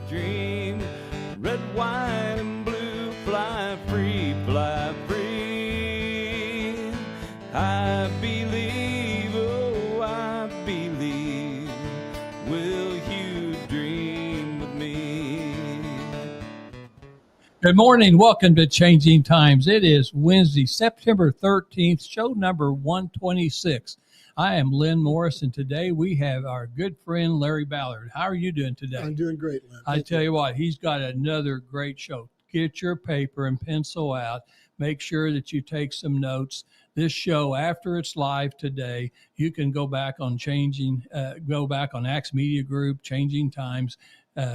dream. Red, white, and blue, fly free, fly free. I believe, oh, I believe. Will you dream with me? Good morning. Welcome to Changing Times. It is Wednesday, September 13th, show number 126. I am Lynn Morris, and today we have our good friend Larry Ballard. How are you doing today? I'm doing great, Lynn. I tell you what, he's got another great show. Get your paper and pencil out. Make sure that you take some notes. This show, after it's live today, you can go back on Axe Media Group, Changing Times,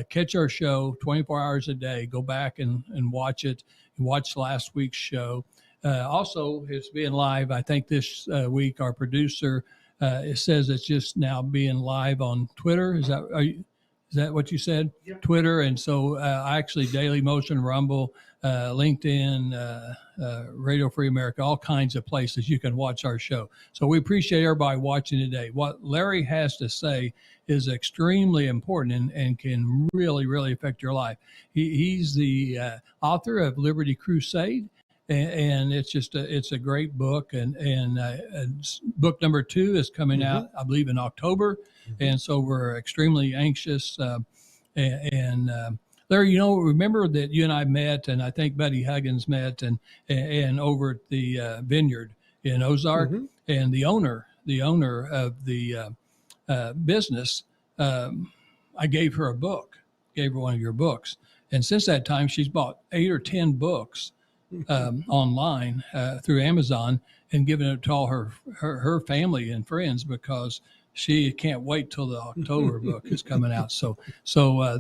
catch our show 24 hours a day. Go back and watch it. Watch last week's show. Also, it's being live. I think this week our producer it says it's just now being live on Twitter. Is that what you said? Yeah. Twitter, and so actually Daily Motion, Rumble, LinkedIn, Radio Free America, all kinds of places you can watch our show. So we appreciate everybody watching today. What Larry has to say is extremely important and can really, really affect your life. He's the author of Liberty Crusade. And it's a great book, and book number 2 is coming out, I believe, in October, and so we're extremely anxious. Larry, remember that you and I met, and I think Buddy Huggins met, and over at the vineyard in Ozark, and the owner of the business, I gave her one of your books, and since that time she's bought 8 or 10 books. Online through Amazon, and giving it to all her family and friends because she can't wait till the October book is coming out. So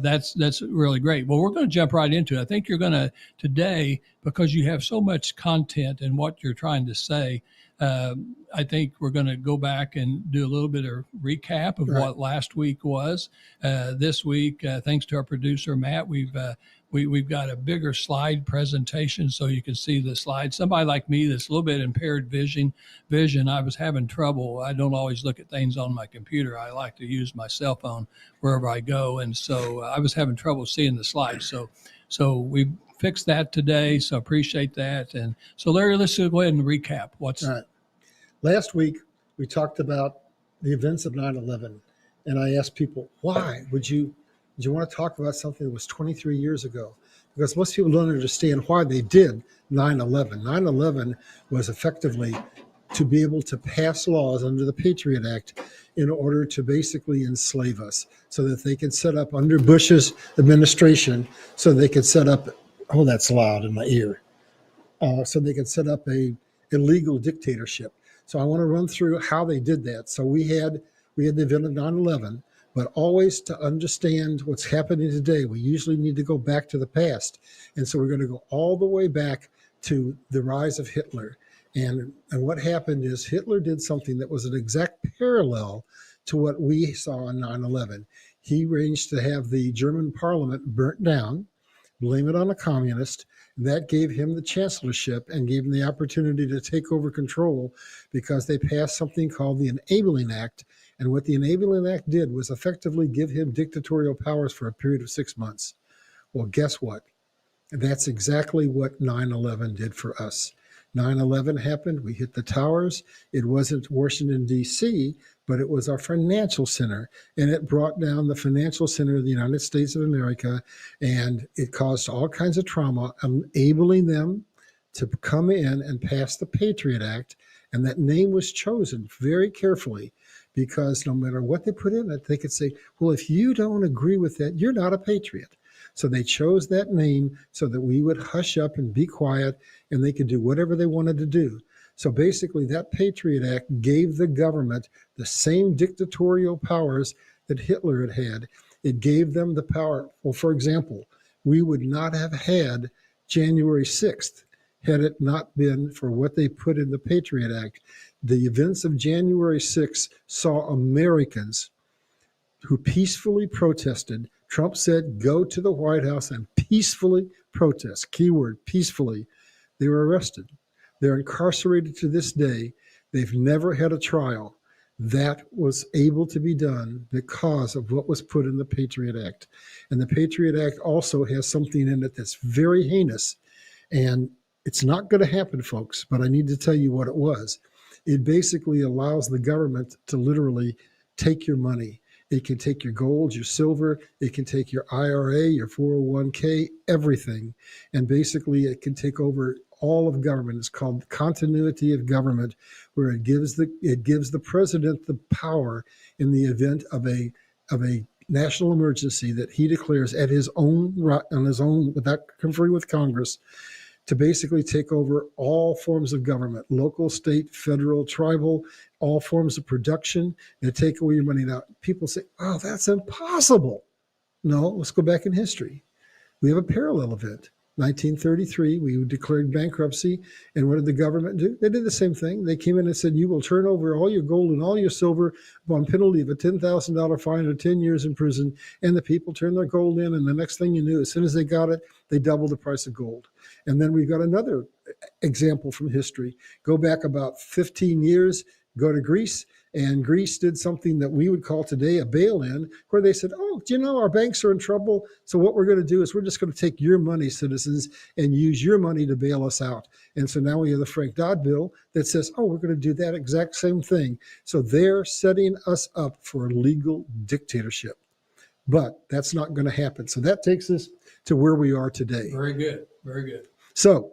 that's really great. Well, we're going to jump right into it. I think you're going to today, because you have so much content and what you're trying to say. I think we're going to go back and do a little bit of recap of what last week was. This week, thanks to our producer Matt, we've got a bigger slide presentation so you can see the slides. Somebody like me that's a little bit impaired vision, I was having trouble. I don't always look at things on my computer. I like to use my cell phone wherever I go. And so I was having trouble seeing the slides. So we fixed that today. So appreciate that. And so Larry, let's go ahead and recap. All right. Last week, we talked about the events of 9/11. And I asked people, why would you want to talk about something that was 23 years ago? Because most people don't understand why they did 9/11. 9/11 was effectively to be able to pass laws under the Patriot Act in order to basically enslave us so that they could set up under Bush's administration, so they could set up, oh, that's loud in my ear, so they could set up a illegal dictatorship. So I want to run through how they did that. So we had the event of 9/11. But always to understand what's happening today, we usually need to go back to the past. And so we're going to go all the way back to the rise of Hitler. And what happened is Hitler did something that was an exact parallel to what we saw on 9/11. He arranged to have the German parliament burnt down, blame it on a communist. That gave him the chancellorship and gave him the opportunity to take over control because they passed something called the Enabling Act. And what the Enabling Act did was effectively give him dictatorial powers for a period of 6 months. Well, guess what? That's exactly what 9/11 did for us. 9/11 happened. We hit the towers. It wasn't Washington, D.C., but it was our financial center. And it brought down the financial center of the United States of America. And it caused all kinds of trauma, enabling them to come in and pass the Patriot Act. And that name was chosen very carefully, because no matter what they put in it, they could say, well, if you don't agree with that, you're not a patriot. So they chose that name so that we would hush up and be quiet, and they could do whatever they wanted to do. So basically, that Patriot Act gave the government the same dictatorial powers that Hitler had had. It gave them the power. Well, for example, we would not have had January 6th had it not been for what they put in the Patriot Act. The events of January 6th saw Americans who peacefully protested. Trump said, go to the White House and peacefully protest. Keyword, peacefully. They were arrested. They're incarcerated to this day. They've never had a trial. That was able to be done because of what was put in the Patriot Act. And the Patriot Act also has something in it that's very heinous. And it's not going to happen, folks, but I need to tell you what it was. It basically allows the government to literally take your money. It can take your gold, your silver, it can take your IRA, your 401k, everything. And basically it can take over all of government. It's called continuity of government, where it gives the president the power in the event of a national emergency that he declares at his own on his own without conferring with Congress, to basically take over all forms of government, local, state, federal, tribal, all forms of production, and take away your money. Now, people say, oh, that's impossible. No, let's go back in history. We have a parallel event. 1933, we declared bankruptcy, and what did the government do? They did the same thing. They came in and said, you will turn over all your gold and all your silver upon penalty of a $10,000 fine or 10 years in prison, and the people turned their gold in, and the next thing you knew, as soon as they got it, they doubled the price of gold. And then we've got another example from history. Go back about 15 years, go to Greece, and Greece did something that we would call today a bail-in, where they said, oh, do you know our banks are in trouble? So what we're going to do is we're just going to take your money, citizens, and use your money to bail us out. And so now we have the Frank Dodd bill that says, oh, we're going to do that exact same thing. So they're setting us up for a legal dictatorship. But that's not going to happen. So that takes us to where we are today. Very good. Very good. So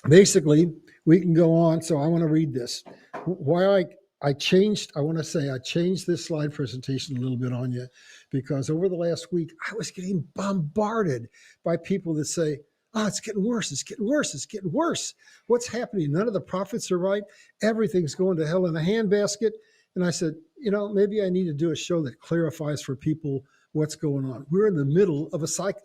basically, we can go on. So I want to read this. Why I changed this slide presentation a little bit on you, because over the last week, I was getting bombarded by people that say, oh, it's getting worse. It's getting worse. It's getting worse. What's happening? None of the prophets are right. Everything's going to hell in a handbasket. And I said, maybe I need to do a show that clarifies for people what's going on. We're in the middle of a psych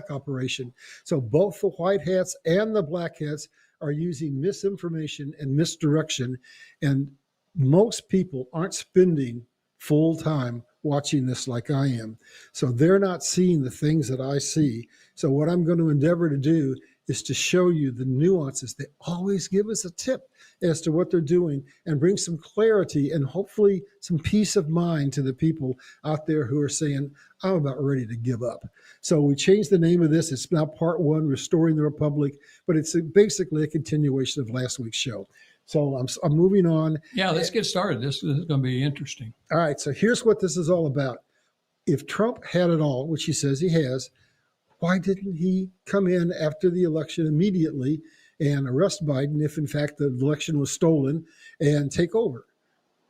operation. So both the white hats and the black hats are using misinformation and misdirection. And most people aren't spending full time watching this like I am. So they're not seeing the things that I see. So what I'm going to endeavor to do is to show you the nuances. They always give us a tip as to what they're doing and bring some clarity and hopefully some peace of mind to the people out there who are saying, I'm about ready to give up. So we changed the name of this. It's now part 1, Restoring the Republic, but it's basically a continuation of last week's show. So I'm moving on. Yeah, let's get started. This is going to be interesting. All right, so here's what this is all about. If Trump had it all, which he says he has, why didn't he come in after the election immediately and arrest Biden if, in fact, the election was stolen and take over?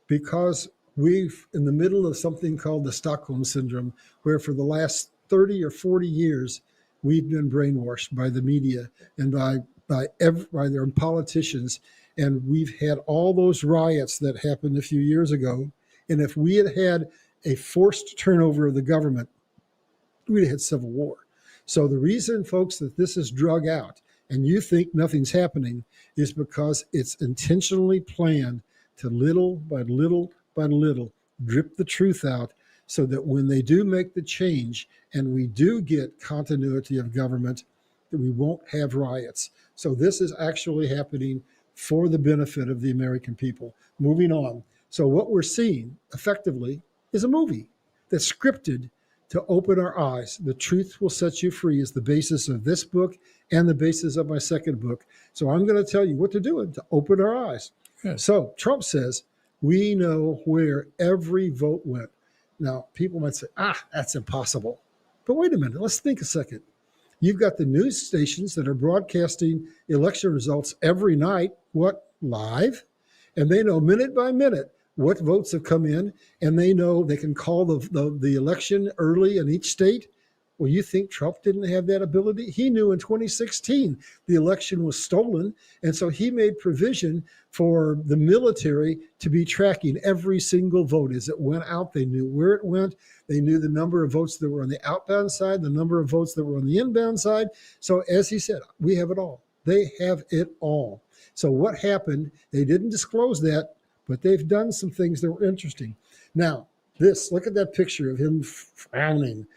Because we're in the middle of something called the Stockholm Syndrome, where for the last 30 or 40 years, we've been brainwashed by the media and by their politicians. And we've had all those riots that happened a few years ago. And if we had had a forced turnover of the government, we'd have had civil war. So the reason, folks, that this is drug out and you think nothing's happening is because it's intentionally planned to little by little by little drip the truth out, so that when they do make the change and we do get continuity of government, that we won't have riots. So this is actually happening for the benefit of the American people. Moving on. So what we're seeing effectively is a movie that's scripted to open our eyes. The Truth Will Set You Free is the basis of this book and the basis of my second book. So I'm going to tell you what they're doing to open our eyes. Good. So Trump says, we know where every vote went. Now, people might say, that's impossible. But wait a minute, let's think a second. You've got the news stations that are broadcasting election results every night, live? And they know minute by minute what votes have come in, and they know they can call the election early in each state. Well, you think Trump didn't have that ability? He knew in 2016 the election was stolen, and so he made provision for the military to be tracking every single vote as it went out. They knew where it went. They knew the number of votes that were on the outbound side, the number of votes that were on the inbound side. So as he said, we have it all. They have it all. So what happened? They didn't disclose that, but they've done some things that were interesting. Now, look at that picture of him frowning.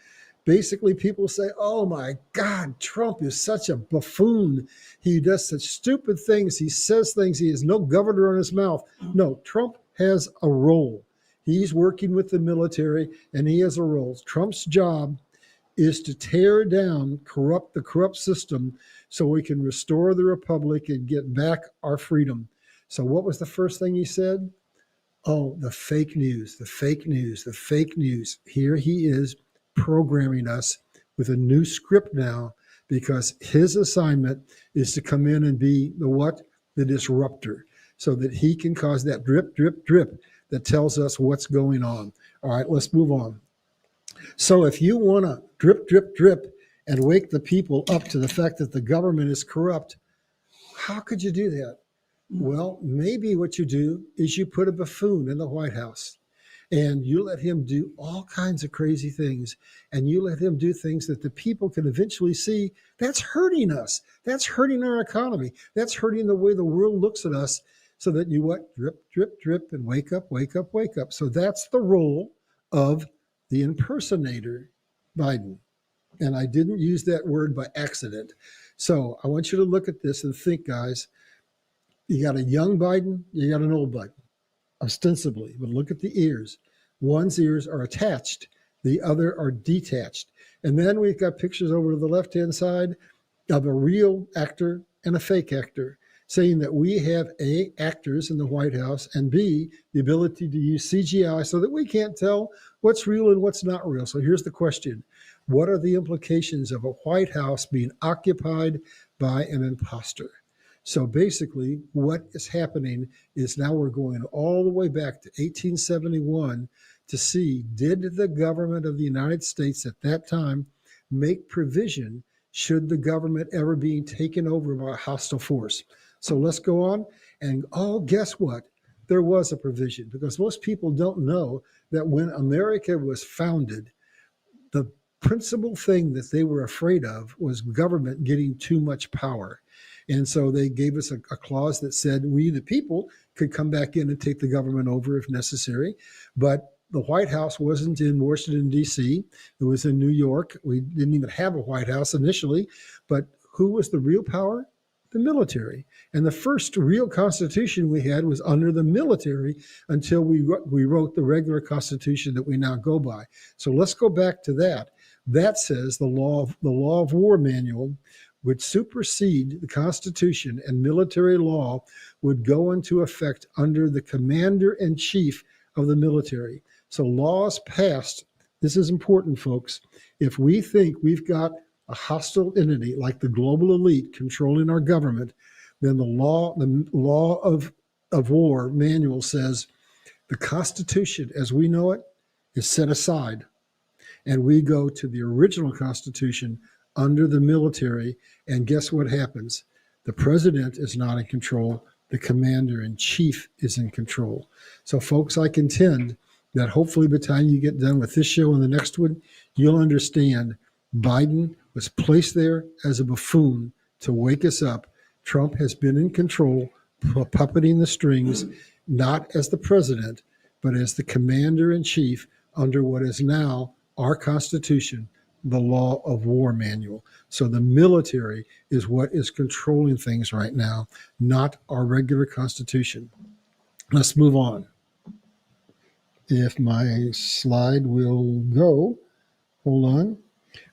Basically, people say, oh my God, Trump is such a buffoon. He does such stupid things. He says things. He has no governor in his mouth. No, Trump has a role. He's working with the military, and he has a role. Trump's job is to tear down the corrupt system so we can restore the republic and get back our freedom. So what was the first thing he said? Oh, the fake news, the fake news, the fake news. Here he is programming us with a new script now, because his assignment is to come in and be the what? The disruptor, so that he can cause that drip, drip, drip that tells us what's going on. All right, let's move on. So if you want to drip, drip, drip and wake the people up to the fact that the government is corrupt, how could you do that? Well, maybe what you do is you put a buffoon in the White House and you let him do all kinds of crazy things, and you let him do things that the people can eventually see. That's hurting us. That's hurting our economy. That's hurting the way the world looks at us, so that you what? Drip, drip, drip, and wake up, wake up, wake up. So that's the role of the impersonator, Biden. And I didn't use that word by accident. So I want you to look at this and think, guys. You got a young Biden, you got an old Biden, ostensibly. But look at the ears. One's ears are attached, the other are detached. And then we've got pictures over to the left-hand side of a real actor and a fake actor, saying that we have A, actors in the White House, and B, the ability to use CGI so that we can't tell what's real and what's not real. So here's the question. What are the implications of a White House being occupied by an imposter? So basically, what is happening is now we're going all the way back to 1871 to see, did the government of the United States at that time make provision should the government ever be taken over by a hostile force? So let's go on. And guess what? There was a provision, because most people don't know that when America was founded, the principal thing that they were afraid of was government getting too much power. And so they gave us a clause that said we, the people, could come back in and take the government over if necessary. But the White House wasn't in Washington, D.C. It was in New York. We didn't even have a White House initially. But who was the real power? The military. And the first real constitution we had was under the military until we wrote the regular constitution that we now go by. So let's go back to that. That says the law of war manual would supersede the Constitution, and military law would go into effect under the commander-in-chief of the military. So laws passed, this is important, folks. If we think we've got a hostile entity like the global elite controlling our government, then the law of war manual says the Constitution as we know it is set aside, and we go to the original Constitution under the military, and guess what happens? The president is not in control. The commander-in-chief is in control. So, folks, I contend that hopefully by the time you get done with this show and the next one, you'll understand Biden was placed there as a buffoon to wake us up. Trump has been in control, puppeting the strings, not as the president, but as the commander-in-chief under what is now our Constitution, the law of war manual. So the military is what is controlling things right now, not our regular Constitution. Let's move on. If my slide will go, hold on.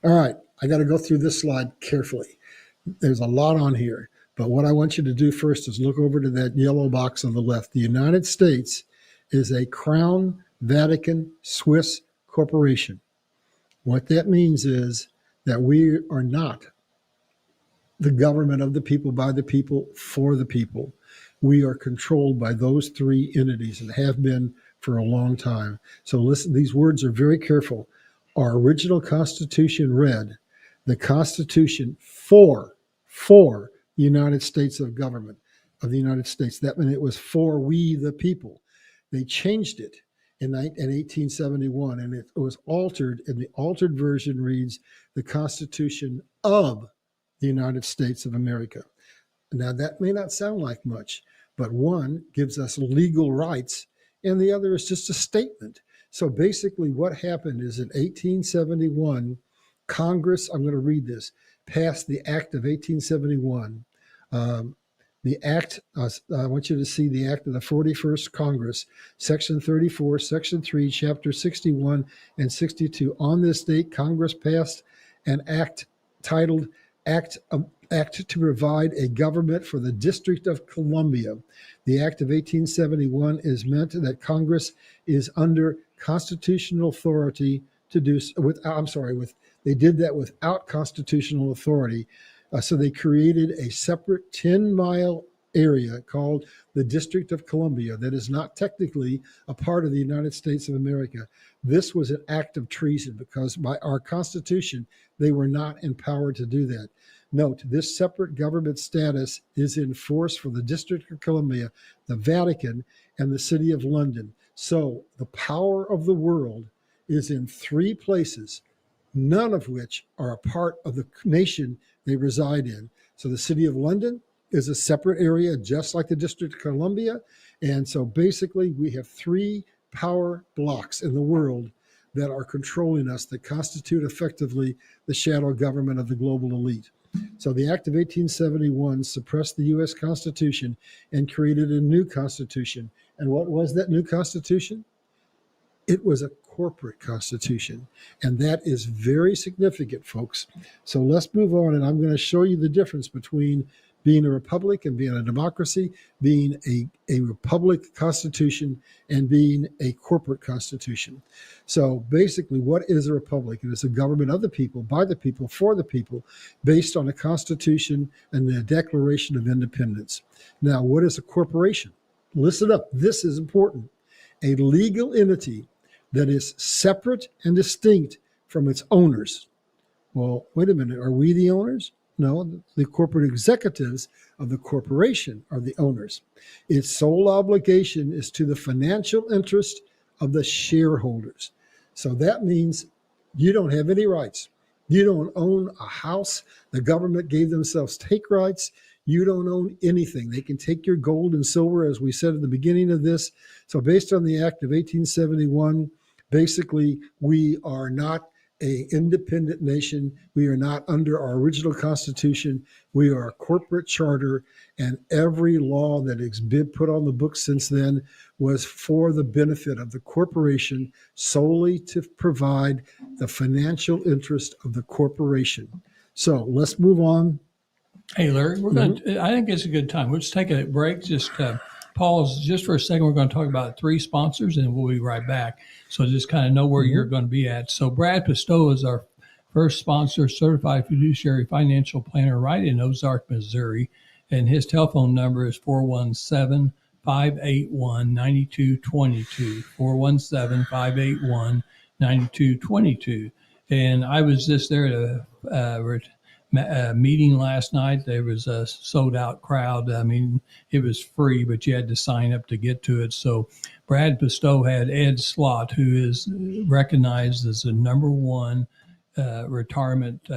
All right, I got to go through this slide carefully. There's a lot on here, but what I want you to do first is look over to that yellow box on the left. The United States is a Crown Vatican Swiss corporation. What that means is that we are not the government of the people, by the people, for the people. We are controlled by those three entities and have been for a long time. So listen, these words are very careful. Our original Constitution read, the Constitution for the United States of government, of the United States. That meant it was for we the people. They changed it in 1871, and it was altered, and the altered version reads, the Constitution of the United States of America. Now, that may not sound like much, but one gives us legal rights, and the other is just a statement. So basically what happened is in 1871, Congress, I'm going to read this, passed the Act of 1871, The act, I want you to see the act of the 41st Congress, Section 34, Section 3, Chapter 61 and 62. On this date, Congress passed an act titled Act to Provide a Government for the District of Columbia. The Act of 1871 is meant that Congress is under constitutional authority to do they did that without constitutional authority. So they created a separate 10-mile area called the District of Columbia that is not technically a part of the United States of America. This was an act of treason because by our Constitution, they were not empowered to do that. Note, this separate government status is in force for the District of Columbia, the Vatican, and the City of London. So the power of the world is in 3 places, none of which are a part of the nation they reside in. So the City of London is a separate area, just like the District of Columbia. And so basically we have 3 power blocks in the world that are controlling us, that constitute effectively the shadow government of the global elite. So the Act of 1871 suppressed the U.S. Constitution and created a new Constitution. And what was that new Constitution? It was a corporate constitution. And that is very significant, folks. So let's move on. And I'm going to show you the difference between being a republic and being a democracy, being a republic constitution and being a corporate constitution. So basically, what is a republic? It is a government of the people, by the people, for the people, based on a constitution and the Declaration of Independence. Now, what is a corporation? Listen up. This is important. A legal entity that is separate and distinct from its owners. Well, wait a minute. Are we the owners? No, the corporate executives of the corporation are the owners. Its sole obligation is to the financial interest of the shareholders. So that means you don't have any rights. You don't own a house. The government gave themselves take rights. You don't own anything. They can take your gold and silver, as we said at the beginning of this. So based on the Act of 1871, basically, we are not an independent nation. We are not under our original Constitution. We are a corporate charter, and every law that has been put on the books since then was for the benefit of the corporation, solely to provide the financial interest of the corporation. So let's move on. Hey, Larry, we're going to, I think it's a good time. Let's take a break. Just pause just for a second. We're going to talk about 3 sponsors and we'll be right back. So just kind of know where you're going to be at. So Brad Pistow is our first sponsor, certified fiduciary financial planner right in Ozark, Missouri. And his telephone number is 417-581-9222, 417-581-9222. And I was just there at a meeting last night. There was a sold out crowd. I mean, it was free, but you had to sign up to get to it. So Brad Pistow had Ed Slott, who is recognized as the #1 retirement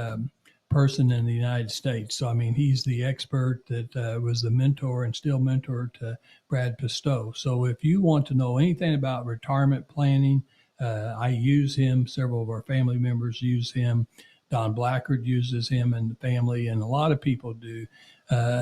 person in the United States. So, I mean, he's the expert that was the mentor and still mentor to Brad Pistow. So if you want to know anything about retirement planning, I use him. Several of our family members use him. Don Blackard uses him and the family, and a lot of people do.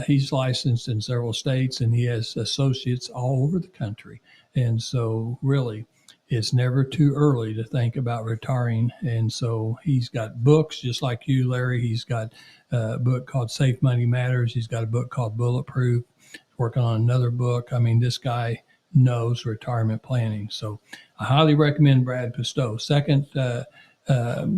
He's licensed in several states, and he has associates all over the country. And so really, it's never too early to think about retiring. And so he's got books just like you, Larry. He's got a book called Safe Money Matters. He's got a book called Bulletproof. He's working on another book. I mean, this guy knows retirement planning. So I highly recommend Brad Pistow. Second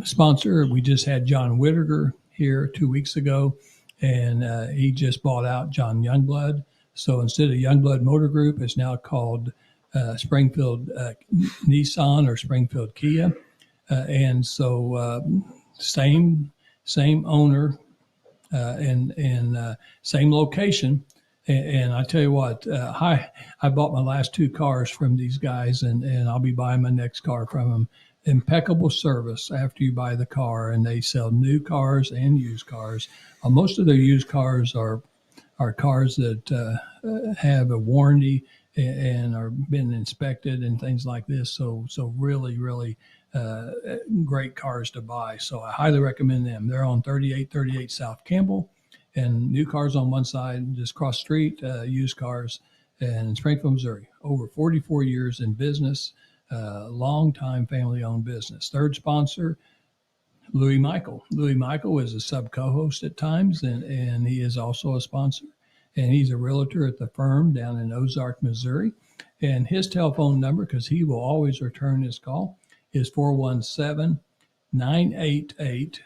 sponsor, we just had John Whittaker here 2 weeks ago, and he just bought out John Youngblood. So instead of Youngblood Motor Group, it's now called Springfield Nissan or Springfield Kia. And so same owner and same location. And I tell you what, I bought my last 2 cars from these guys, and I'll be buying my next car from them. Impeccable service after you buy the car, and they sell new cars and used cars. Most of their used cars are cars that have a warranty and are been inspected and things like this. So really great cars to buy. So I highly recommend them. They're on 3838 South Campbell And new cars on one side, just cross street, used cars, and in Springfield, Missouri. Over 44 years in business, long time family owned business. Third sponsor, Louis Michael. Louis Michael is a sub co-host at times, and he is also a sponsor. And he's a realtor at the firm down in Ozark, Missouri. And his telephone number, because he will always return his call, is 417 988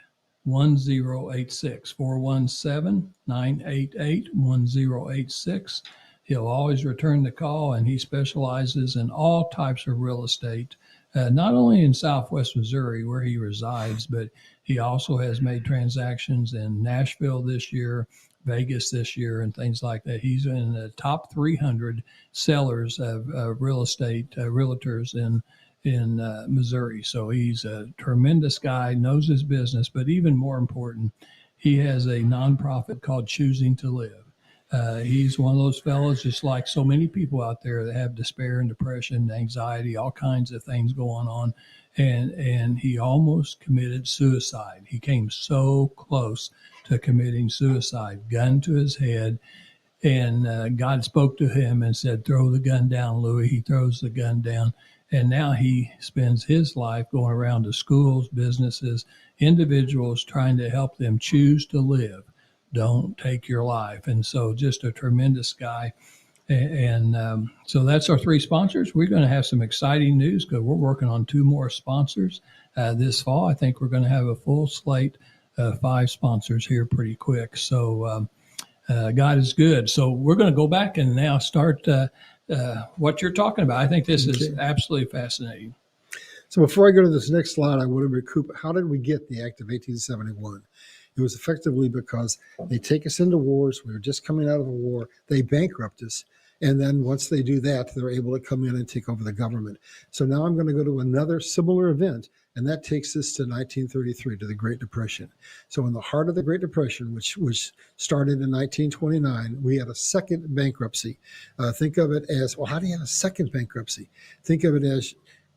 1086. 417 988 1086. He'll always return the call, and he specializes in all types of real estate, not only in Southwest Missouri where he resides, but he also has made transactions in Nashville this year, Vegas this year, and things like that. He's in the top 300 sellers of real estate, realtors in Missouri. So he's a tremendous guy, knows his business, but even more important, he has a nonprofit called Choosing to Live. He's one of those fellows, just like so many people out there that have despair and depression, anxiety, all kinds of things going on. And he almost committed suicide. He came so close to committing suicide, gun to his head. And God spoke to him and said, throw the gun down, Louis. He throws the gun down. And now he spends his life going around to schools, businesses, individuals, trying to help them choose to live. Don't take your life. And so just a tremendous guy. And so that's our three sponsors. We're going to have some exciting news because we're working on two more sponsors this fall. I think we're going to have a full slate of 5 sponsors here pretty quick. So God is good. So we're going to go back and now start what you're talking about. I think this is absolutely fascinating. So before I go to this next slide, I want to recoup. How did we get the Act of 1871? It was effectively because they take us into wars. We were just coming out of a war. They bankrupt us. And then once they do that, they're able to come in and take over the government. So now I'm going to go to another similar event, and that takes us to 1933, to the Great Depression. So in the heart of the Great Depression, which started in 1929, we had a second bankruptcy. Think of it as, well, how do you have a second bankruptcy? Think of it as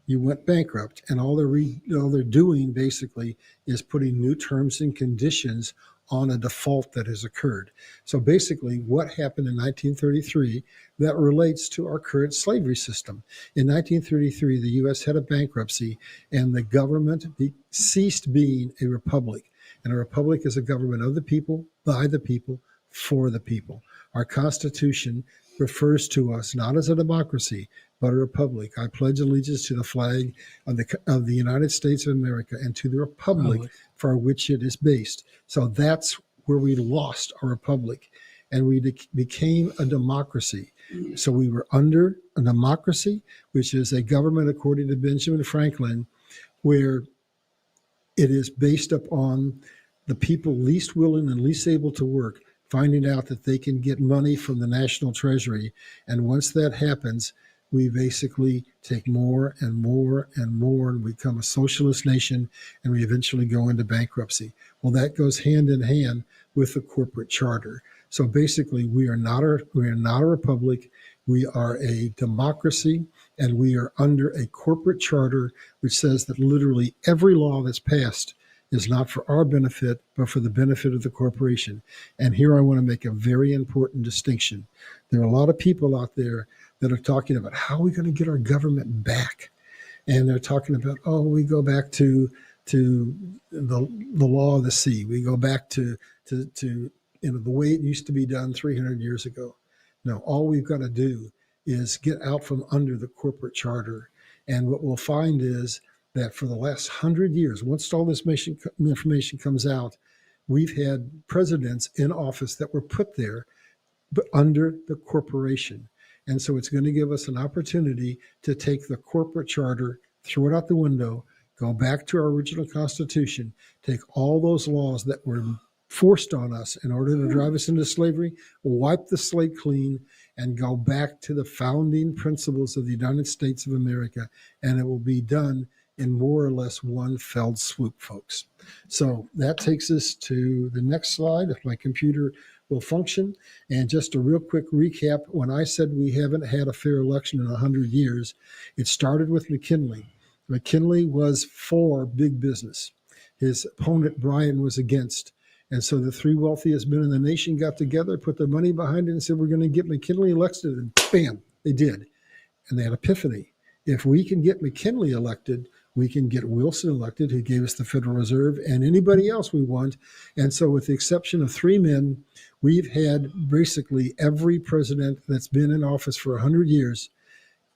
you went bankrupt, and all they're doing basically is putting new terms and conditions on a default that has occurred. So basically what happened in 1933 that relates to our current slavery system. In 1933, the U.S. had a bankruptcy, and the government ceased being a republic. And a republic is a government of the people, by the people, for the people. Our Constitution refers to us not as a democracy, but a republic. I pledge allegiance to the flag of the United States of America and to the republic for which it is based. So that's where we lost our republic, and we became a democracy. So we were under a democracy, which is a government, according to Benjamin Franklin, where it is based upon the people least willing and least able to work finding out that they can get money from the national treasury. And once that happens, we basically take more and more and more and become a socialist nation, and we eventually go into bankruptcy. Well, that goes hand in hand with the corporate charter. So basically, we are not a republic. We are a democracy, and we are under a corporate charter which says that literally every law that's passed is not for our benefit, but for the benefit of the corporation. And here I want to make a very important distinction. There are a lot of people out there that are talking about how are we going to get our government back? And they're talking about, oh, we go back to the law of the sea. We go back to the way it used to be done 300 years ago. No, all we've got to do is get out from under the corporate charter. And what we'll find is that for the last 100 years, once all this information comes out, we've had presidents in office that were put there but under the corporation. And so it's going to give us an opportunity to take the corporate charter, throw it out the window, go back to our original Constitution, take all those laws that were forced on us in order to drive us into slavery, wipe the slate clean, and go back to the founding principles of the United States of America. And it will be done in more or less one fell swoop, folks. So that takes us to the next slide, if my computer will function. And just a real quick recap, when I said we haven't had a fair election in 100 years, it started with McKinley. McKinley was for big business. His opponent, Bryan, was against. And so the three wealthiest men in the nation got together, put their money behind it, and said, we're going to get McKinley elected. And bam, they did. And they had epiphany. If we can get McKinley elected, we can get Wilson elected, who gave us the Federal Reserve, and anybody else we want. And so with the exception of three men, we've had basically every president that's been in office for 100 years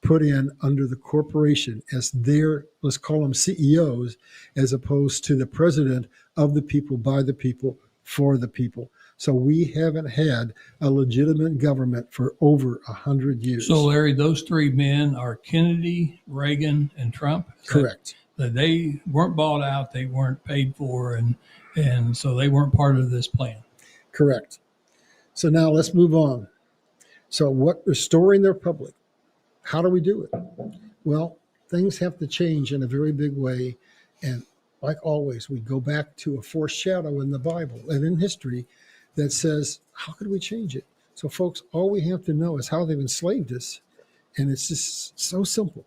put in under the corporation as their, let's call them CEOs, as opposed to the president of the people, by the people, for the people. So we haven't had a legitimate government for over 100 years. So, Larry, those three men are Kennedy, Reagan, and Trump? Correct. That they weren't bought out, they weren't paid for, and so they weren't part of this plan. Correct. So now let's move on. So what, restoring the republic, how do we do it? Well, things have to change in a very big way. And like always, we go back to a foreshadow in the Bible and in history that says, how could we change it? So folks, all we have to know is how they've enslaved us. And it's just so simple.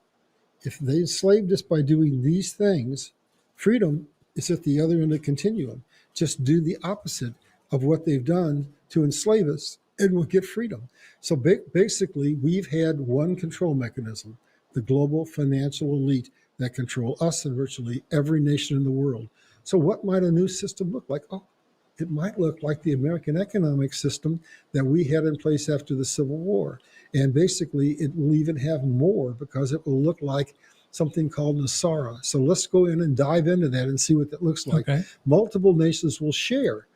If they enslaved us by doing these things, freedom is at the other end of the continuum. Just do the opposite of what they've done to enslave us, and we'll get freedom. So basically, we've had one control mechanism, the global financial elite that control us and virtually every nation in the world. So what might a new system look like? Oh, it might look like the American economic system that we had in place after the Civil War. And basically, it will even have more because it will look like something called Nasara. So let's go in and dive into that and see what that looks like. Okay. Multiple nations will share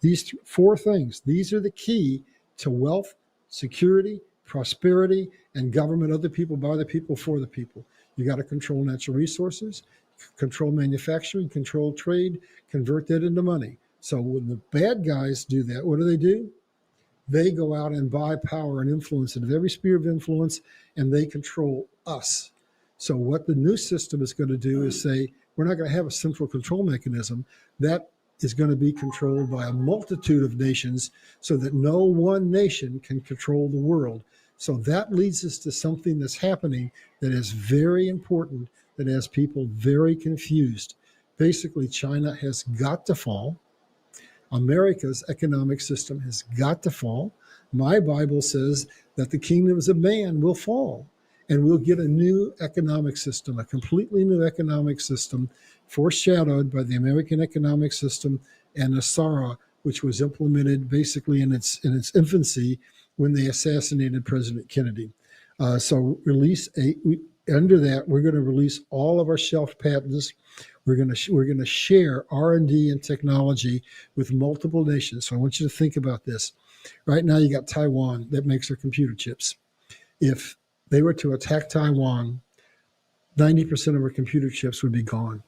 these four things. These are the key to wealth, security, prosperity, and government of the people, by the people, for the people. You got to control natural resources, control manufacturing, control trade, convert that into money. So when the bad guys do that, what do? They go out and buy power and influence in every sphere of influence, and they control us. So what the new system is going to do is say, we're not going to have a central control mechanism. That is going to be controlled by a multitude of nations so that no one nation can control the world. So that leads us to something that's happening that is very important, that has people very confused. Basically, China has got to fall. America's economic system has got to fall. My Bible says that the kingdoms of man will fall, and we'll get a new economic system, a completely new economic system, foreshadowed by the American economic system and Nasara, which was implemented basically in its infancy when they assassinated President Kennedy. So under that, we're going to release all of our shelf patents. We're going to share R&D and technology with multiple nations. So I want you to think about this. Right now, you got Taiwan that makes their computer chips. If they were to attack Taiwan, 90% of our computer chips would be gone.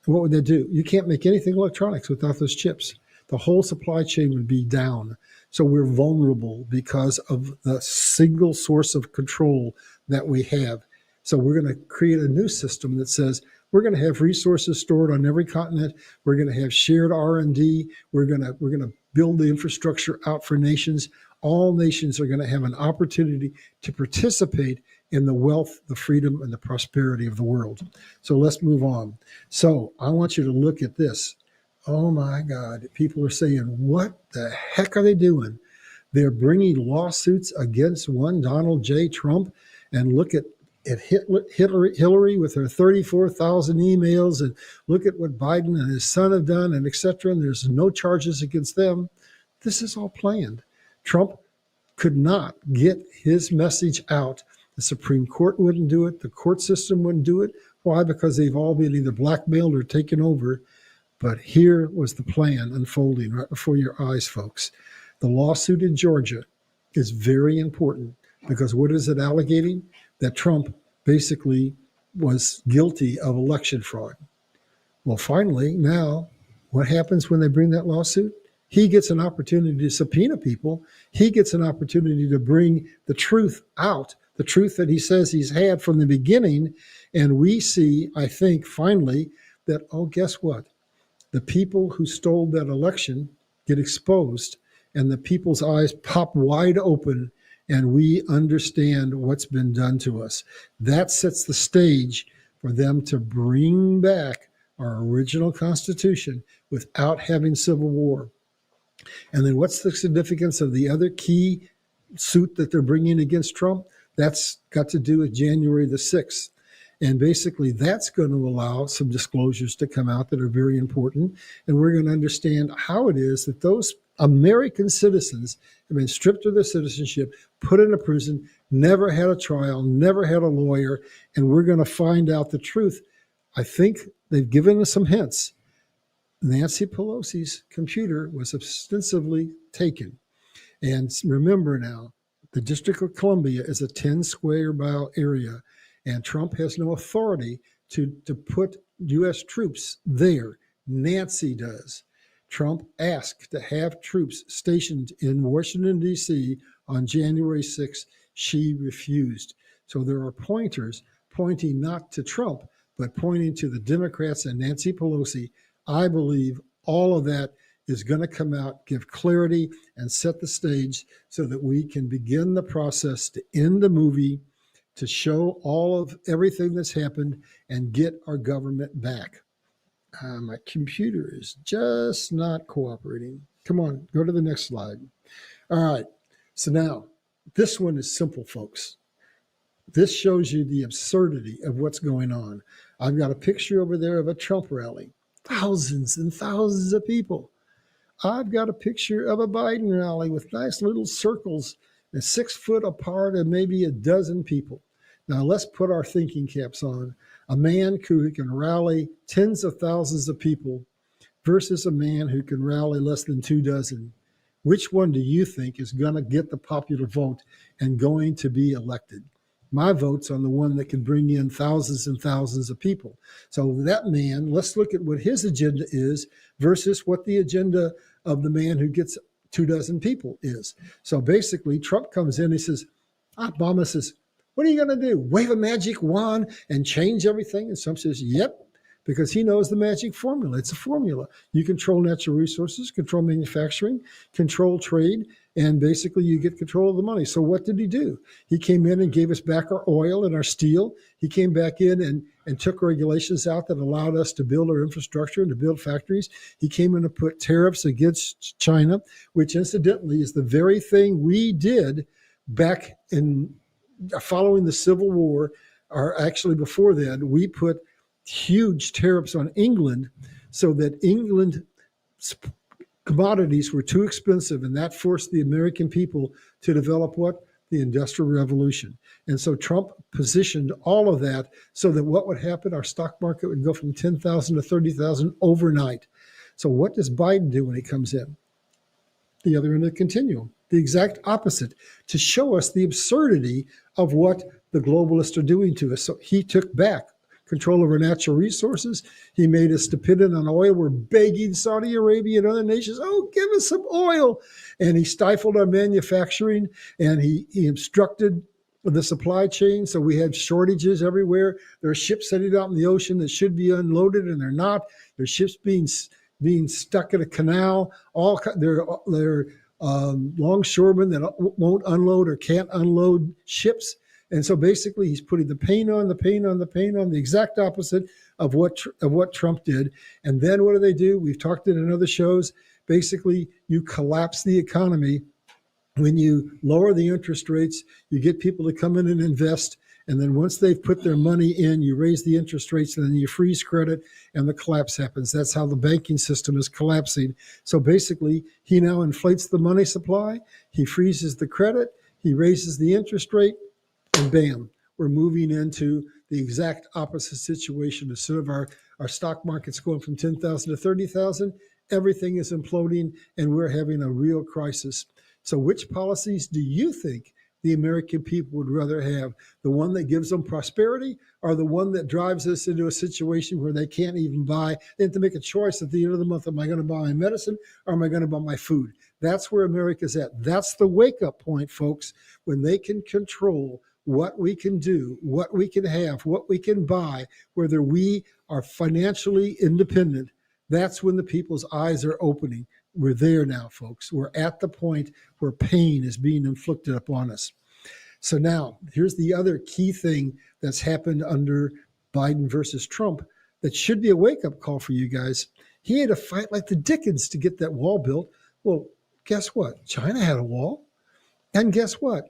And what would they do? You can't make anything electronics without those chips. The whole supply chain would be down. So we're vulnerable because of the single source of control that we have. So we're going to create a new system that says we're going to have resources stored on every continent. We're going to have shared R&D. We're going to build the infrastructure out for nations. All nations are going to have an opportunity to participate in the wealth, the freedom, and the prosperity of the world. So let's move on. So I want you to look at this. Oh my God, people are saying, what the heck are they doing? They're bringing lawsuits against one Donald J. Trump, and look at Hillary with her 34,000 emails, and look at what Biden and his son have done, and et cetera, and there's no charges against them. This is all planned. Trump could not get his message out. The Supreme Court wouldn't do it. The court system wouldn't do it. Why? Because they've all been either blackmailed or taken over. But here was the plan unfolding right before your eyes, folks. The lawsuit in Georgia is very important because what is it alleging? That Trump basically was guilty of election fraud. Well, finally, now, what happens when they bring that lawsuit? He gets an opportunity to subpoena people. He gets an opportunity to bring the truth out, the truth that he says he's had from the beginning. And we see, I think, finally, that, oh, guess what? The people who stole that election get exposed, and the people's eyes pop wide open, and we understand what's been done to us. That sets the stage for them to bring back our original Constitution without having civil war. And then what's the significance of the other key suit that they're bringing against Trump? That's got to do with January the 6th. And basically, that's going to allow some disclosures to come out that are very important. And we're going to understand how it is that those American citizens have been stripped of their citizenship, put in a prison, never had a trial, never had a lawyer. And we're going to find out the truth. I think they've given us some hints. Nancy Pelosi's computer was ostensibly taken. And remember now, the District of Columbia is a 10 square mile area, and Trump has no authority to put U.S. troops there. Nancy does. Trump asked to have troops stationed in Washington, D.C. on January 6th. She refused. So there are pointers pointing not to Trump, but pointing to the Democrats and Nancy Pelosi. I believe all of that is going to come out, give clarity, and set the stage so that we can begin the process to end the movie, to show all of everything that's happened, and get our government back. My computer is just not cooperating. Come on, go to the next slide. All right, so now this one is simple, folks. This shows you the absurdity of what's going on. I've got a picture over there of a Trump rally, thousands and thousands of people. I've got a picture of a Biden rally with nice little circles and 6 foot apart and maybe a dozen people. Now let's put our thinking caps on. A man who can rally tens of thousands of people versus a man who can rally less than 2 dozen. Which one do you think is going to get the popular vote and going to be elected? My vote's on the one that can bring in thousands and thousands of people. So that man, let's look at what his agenda is versus what the agenda of the man who gets 2 dozen people is. So basically, Trump comes in, he says, Obama says, what are you going to do? Wave a magic wand and change everything? And Trump says, yep, because he knows the magic formula. It's a formula. You control natural resources, control manufacturing, control trade, and basically you get control of the money. So what did he do? He came in and gave us back our oil and our steel. He came back in and took regulations out that allowed us to build our infrastructure and to build factories. He came in to put tariffs against China, which incidentally is the very thing we did back in following the Civil War, or actually before then. We put huge tariffs on England so that England commodities were too expensive, and that forced the American people to develop what? The Industrial Revolution. And so Trump positioned all of that so that what would happen? Our stock market would go from 10,000 to 30,000 overnight. So what does Biden do when he comes in? The other end of the continuum, the exact opposite, to show us the absurdity of what the globalists are doing to us. So he took back control of our natural resources. He made us dependent on oil. We're begging Saudi Arabia and other nations, oh, give us some oil. And he stifled our manufacturing, and he obstructed the supply chain. So we had shortages everywhere. There are ships sitting out in the ocean that should be unloaded, and they're not. There's ships being stuck in a canal. They're longshoremen that won't unload or can't unload ships. And so basically he's putting the pain on, the exact opposite of what Trump did. And then what do? We've talked it in other shows. Basically, you collapse the economy. When you lower the interest rates, you get people to come in and invest. And then once they've put their money in, you raise the interest rates, and then you freeze credit, and the collapse happens. That's how the banking system is collapsing. So basically, he now inflates the money supply, he freezes the credit, he raises the interest rate, and bam, we're moving into the exact opposite situation. Instead of our stock market's going from 10,000 to 30,000, everything is imploding, and we're having a real crisis. So which policies do you think the American people would rather have? The one that gives them prosperity, or the one that drives us into a situation where they can't even buy? They have to make a choice at the end of the month. Am I going to buy my medicine, or am I going to buy my food? That's where America's at. That's the wake-up point, folks, when they can control what we can do, what we can have, what we can buy, whether we are financially independent. That's when the people's eyes are opening. We're there now, folks. We're at the point where pain is being inflicted upon us. So now, here's the other key thing that's happened under Biden versus Trump. that should be a wake-up call for you guys. He had to fight like the dickens to get that wall built. Well, guess what? China had a wall. And guess what?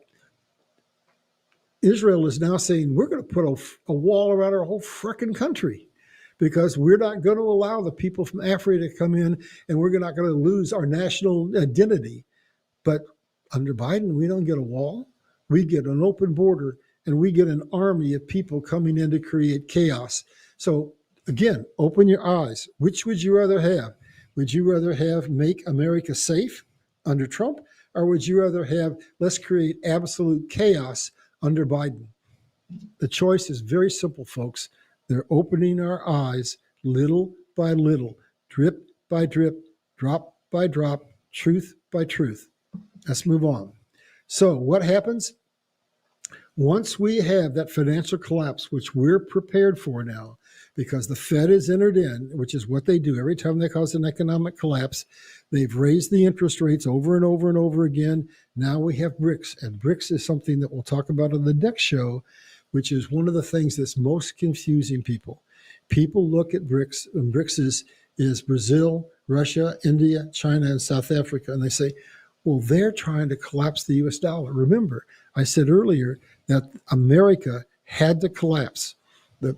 Israel is now saying, we're going to put a wall around our whole frickin' country because we're not going to allow the people from Africa to come in, and we're not going to lose our national identity. But under Biden, we don't get a wall. We get an open border, and we get an army of people coming in to create chaos. So again, open your eyes. Which would you rather have? Would you rather have make America safe under Trump, or would you rather have let's create absolute chaos under Biden? The choice is very simple, folks. They're opening our eyes little by little, drip by drip, drop by drop, truth by truth. Let's move on. So what happens? Once we have that financial collapse, which we're prepared for now, because the Fed has entered in, which is what they do every time they cause an economic collapse, they've raised the interest rates over and over and over again. Now we have BRICS, and BRICS is something that we'll talk about on the next show, which is one of the things that's most confusing people. People look at BRICS, and BRICS is Brazil, Russia, India, China, and South Africa, and they say, well, they're trying to collapse the US dollar. Remember, I said earlier that America had to collapse.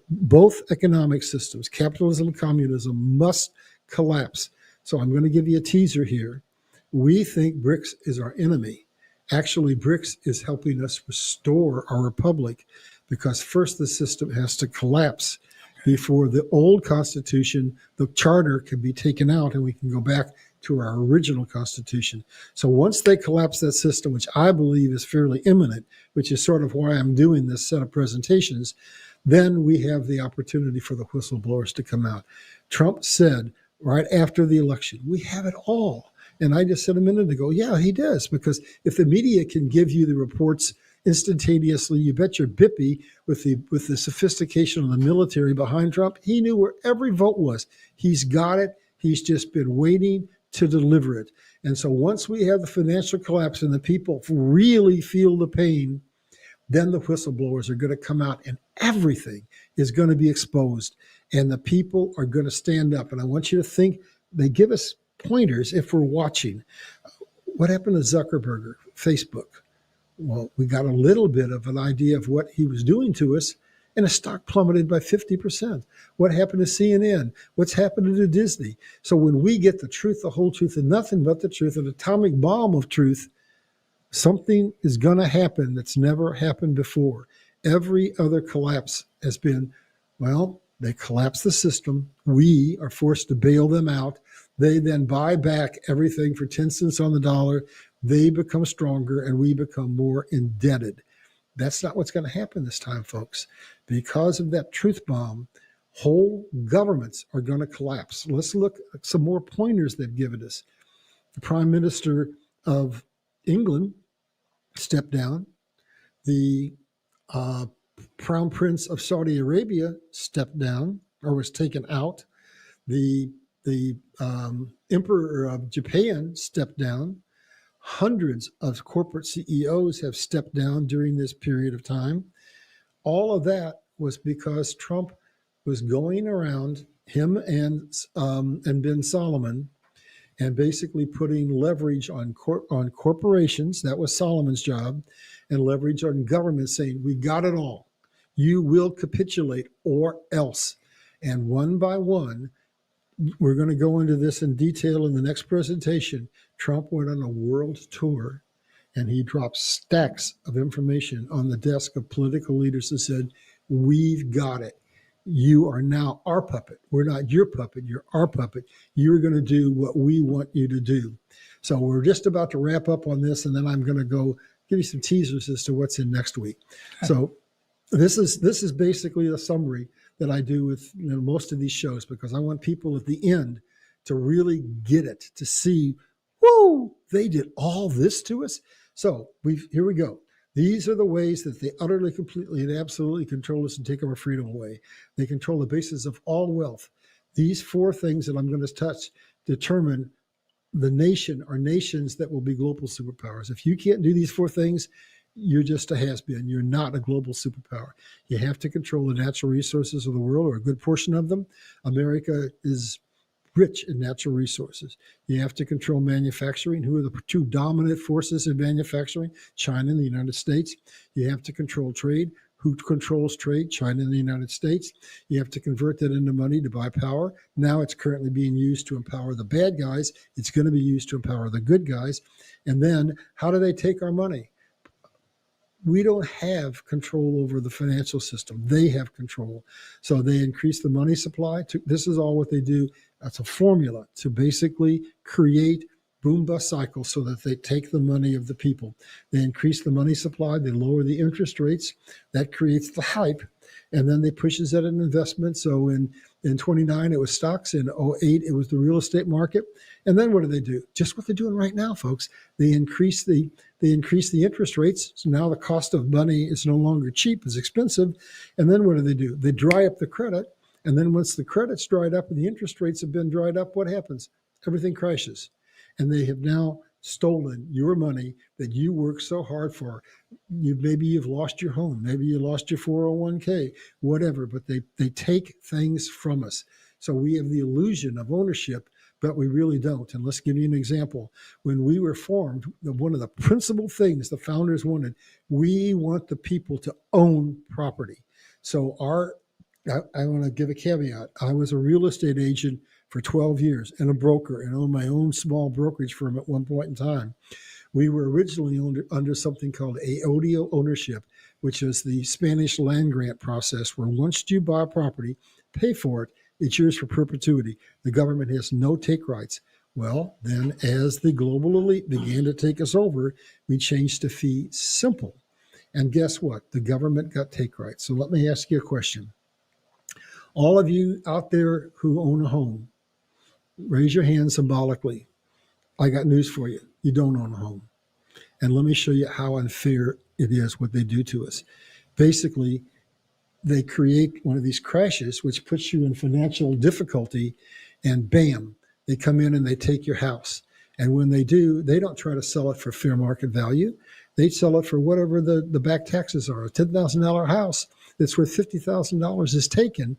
Both economic systems, capitalism and communism, must collapse. So I'm going to give you a teaser here. We think BRICS is our enemy. Actually, BRICS is helping us restore our republic because first the system has to collapse before the old Constitution, the charter, can be taken out and we can go back to our original Constitution. So once they collapse that system, which I believe is fairly imminent, which is sort of why I'm doing this set of presentations, then we have the opportunity for the whistleblowers to come out. Trump said right after the election, we have it all. And I just said a minute ago, yeah, he does, because if the media can give you the reports instantaneously, you bet your bippy with the sophistication of the military behind Trump, he knew where every vote was. He's got it. He's just been waiting to deliver it. And so once we have the financial collapse and the people really feel the pain, then the whistleblowers are going to come out and everything is going to be exposed and the people are going to stand up. And I want you to think, they give us pointers if we're watching. What happened to Zuckerberg, Facebook? Well, we got a little bit of an idea of what he was doing to us, and the stock plummeted by 50%. What happened to CNN? What's happened to Disney? So when we get the truth, the whole truth, and nothing but the truth, an atomic bomb of truth, something is going to happen that's never happened before. Every other collapse has been, well, they collapse the system. We are forced to bail them out. They then buy back everything for 10 cents on the dollar. They become stronger and we become more indebted. That's not what's going to happen this time, folks. Because of that truth bomb, whole governments are going to collapse. Let's look at some more pointers they've given us. The Prime Minister of England stepped down. The Crown Prince of Saudi Arabia stepped down or was taken out. The Emperor of Japan stepped down. Hundreds of corporate CEOs have stepped down during this period of time. All of that was because Trump was going around, him and Ben Solomon, and basically putting leverage on corporations. That was Solomon's job, and leverage on government, saying, we got it all. You will capitulate or else. And one by one, we're going to go into this in detail in the next presentation. Trump went on a world tour and he dropped stacks of information on the desk of political leaders and said, we've got it. You are now our puppet. We're not your puppet. You're our puppet. You're going to do what we want you to do. So we're just about to wrap up on this, and then I'm going to go give you some teasers as to what's in next week. Okay. So this is basically a summary that I do with most of these shows, because I want people at the end to really get it, to see, whoa, they did all this to us. So here we go. These are the ways that they utterly, completely, and absolutely control us and take our freedom away. They control the basis of all wealth. These four things that I'm going to touch determine the nation or nations that will be global superpowers. If you can't do these four things, you're just a has-been. You're not a global superpower. You have to control the natural resources of the world, or a good portion of them. America is rich in natural resources. You have to control manufacturing. Who are the two dominant forces in manufacturing? China and the United States. You have to control trade. Who controls trade? China and the United States. You have to convert that into money to buy power. Now it's currently being used to empower the bad guys. It's going to be used to empower the good guys. And then how do they take our money? We don't have control over the financial system. They have control. So they increase the money supply. This is all what they do. That's a formula to basically create boom bust cycles so that they take the money of the people. They increase the money supply. They lower the interest rates. That creates the hype. And then they pushes that in investment. So in 29, it was stocks. In 08, it was the real estate market. And then what do? Just what they're doing right now, folks. They increase the interest rates. So now the cost of money is no longer cheap, it's expensive. And then what do? They dry up the credit. And then once the credit's dried up and the interest rates have been dried up, what happens? Everything crashes. And they have now stolen your money that you worked so hard for. Maybe you've lost your home. Maybe you lost your 401k, whatever, but they take things from us. So we have the illusion of ownership, but we really don't. And let's give you an example. When we were formed, one of the principal things the founders wanted, we want the people to own property. So I want to give a caveat. I was a real estate agent for 12 years and a broker, and owned my own small brokerage firm at one point in time. We were originally under something called AODO ownership, which is the Spanish land grant process, where once you buy a property, pay for it, it's yours for perpetuity. The government has no take rights. Well, then as the global elite began to take us over, we changed to fee simple. And guess what? The government got take rights. So let me ask you a question. All of you out there who own a home, raise your hand symbolically. I got news for you. You don't own a home. And let me show you how unfair it is what they do to us. Basically, they create one of these crashes, which puts you in financial difficulty, and bam, they come in and they take your house. And when they do, they don't try to sell it for fair market value. They sell it for whatever the back taxes are. A $10,000 house that's worth $50,000 is taken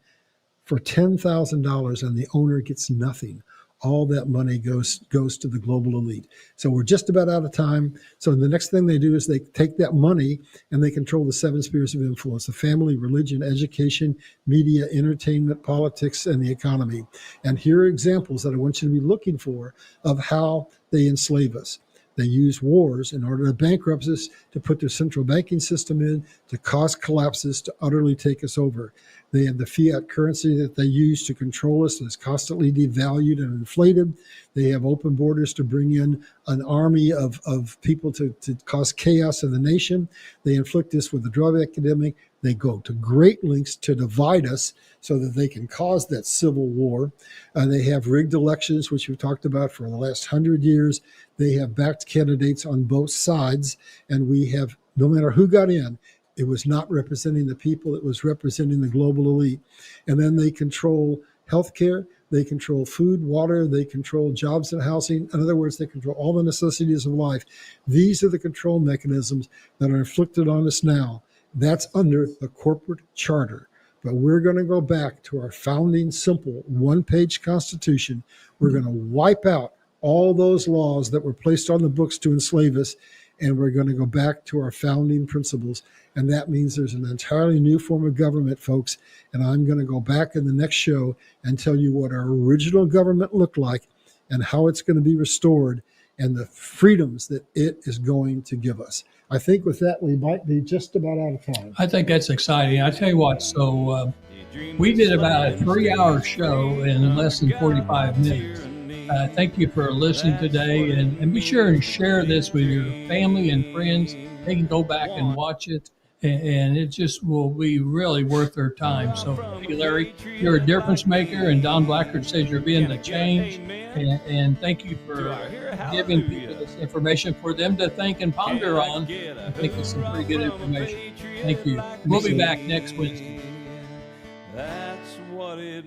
for $10,000, and the owner gets nothing. All that money goes to the global elite. So we're just about out of time. So the next thing they do is they take that money and they control the 7 spheres of influence: the family, religion, education, media, entertainment, politics, and the economy. And here are examples that I want you to be looking for of how they enslave us. They use wars in order to bankrupt us, to put their central banking system in, to cause collapses, to utterly take us over. They have the fiat currency that they use to control us, that's constantly devalued and inflated. They have open borders to bring in an army of people to cause chaos in the nation. They inflict this with the drug epidemic. They go to great lengths to divide us so that they can cause that civil war. They have rigged elections, which we've talked about for the last 100 years. They have backed candidates on both sides. And we have, no matter who got in, it was not representing the people, it was representing the global elite. And then they control healthcare, they control food, water, they control jobs and housing. In other words, they control all the necessities of life. These are the control mechanisms that are inflicted on us now. That's under the corporate charter. But we're going to go back to our founding, simple, one-page Constitution. We're going to wipe out all those laws that were placed on the books to enslave us, and we're going to go back to our founding principles. And that means there's an entirely new form of government, folks. And I'm going to go back in the next show and tell you what our original government looked like and how it's going to be restored and the freedoms that it is going to give us. I think with that, we might be just about out of time. I think that's exciting. I tell you what, so we did about a 3-hour show in less than 45 minutes. Thank you for listening today, and be sure and share this with your family and friends. They can go back and watch it, and it just will be really worth their time. So, hey, Larry, you're a difference maker, and Don Blackard says you're being the change. And thank you for giving people this information for them to think and ponder on. I think it's some pretty good information. Thank you. We'll be back next Wednesday. That's what it